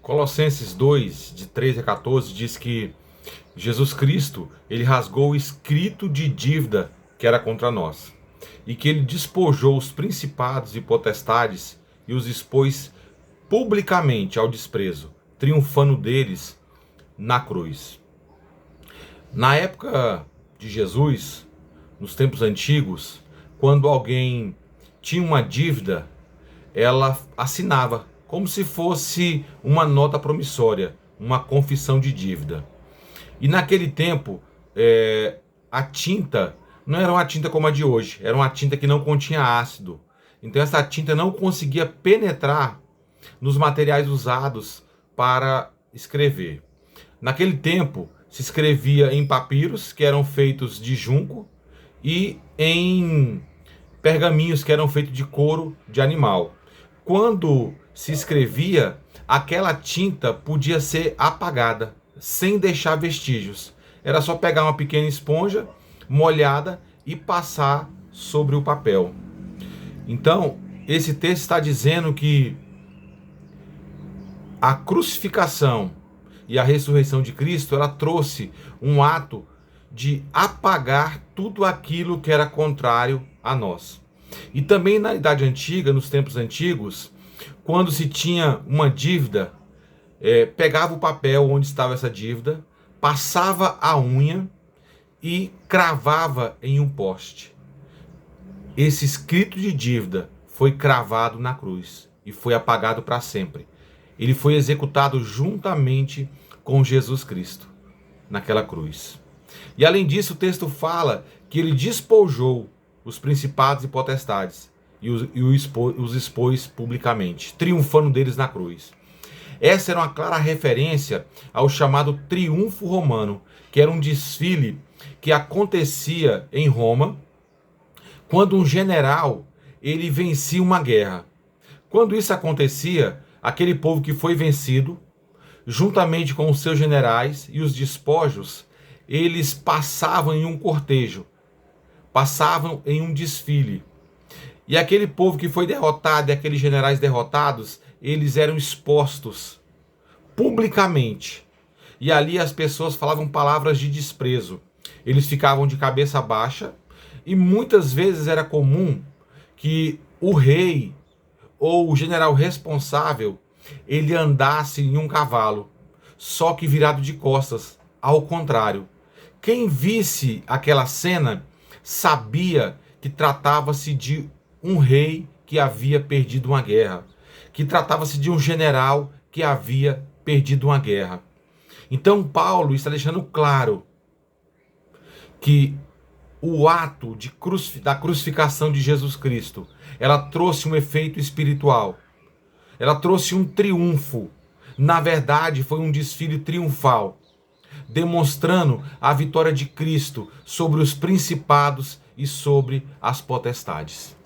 Colossenses 2, de 13 a 14, diz que Jesus Cristo, ele rasgou o escrito de dívida que era contra nós, e que ele despojou os principados e potestades e os expôs publicamente ao desprezo, triunfando deles na cruz. Na época de Jesus, nos tempos antigos, quando alguém tinha uma dívida, ela assinava como se fosse uma nota promissória, uma confissão de dívida. E naquele tempo, a tinta não era uma tinta como a de hoje, era uma tinta que não continha ácido. Então essa tinta não conseguia penetrar nos materiais usados para escrever. Naquele tempo, se escrevia em papiros, que eram feitos de junco, e em pergaminhos, que eram feitos de couro de animal. Quando se escrevia, aquela tinta podia ser apagada, sem deixar vestígios. Era só pegar uma pequena esponja molhada e passar sobre o papel. Então, esse texto está dizendo que a crucificação e a ressurreição de Cristo, ela trouxe um ato de apagar tudo aquilo que era contrário a nós. E também na Idade Antiga, nos tempos antigos, quando se tinha uma dívida, pegava o papel onde estava essa dívida, passava a unha e cravava em um poste. Esse escrito de dívida foi cravado na cruz e foi apagado para sempre. Ele foi executado juntamente com Jesus Cristo naquela cruz. E além disso, o texto fala que ele despojou os principados e potestades e os expôs publicamente, triunfando deles na cruz. Essa era uma clara referência ao chamado triunfo romano, que era um desfile que acontecia em Roma quando um general ele vencia uma guerra. Quando isso acontecia, aquele povo que foi vencido, juntamente com os seus generais e os despojos, eles passavam em um cortejo, passavam em um desfile. E aquele povo que foi derrotado e aqueles generais derrotados, eles eram expostos publicamente. E ali as pessoas falavam palavras de desprezo. Eles ficavam de cabeça baixa e muitas vezes era comum que o rei ou o general responsável, ele andasse em um cavalo, só que virado de costas, ao contrário. Quem visse aquela cena sabia que tratava-se de um rei que havia perdido uma guerra, que tratava-se de um general que havia perdido uma guerra. Então Paulo está deixando claro que o ato da crucificação de Jesus Cristo, ela trouxe um efeito espiritual, ela trouxe um triunfo. Na verdade, foi um desfile triunfal, demonstrando a vitória de Cristo sobre os principados e sobre as potestades.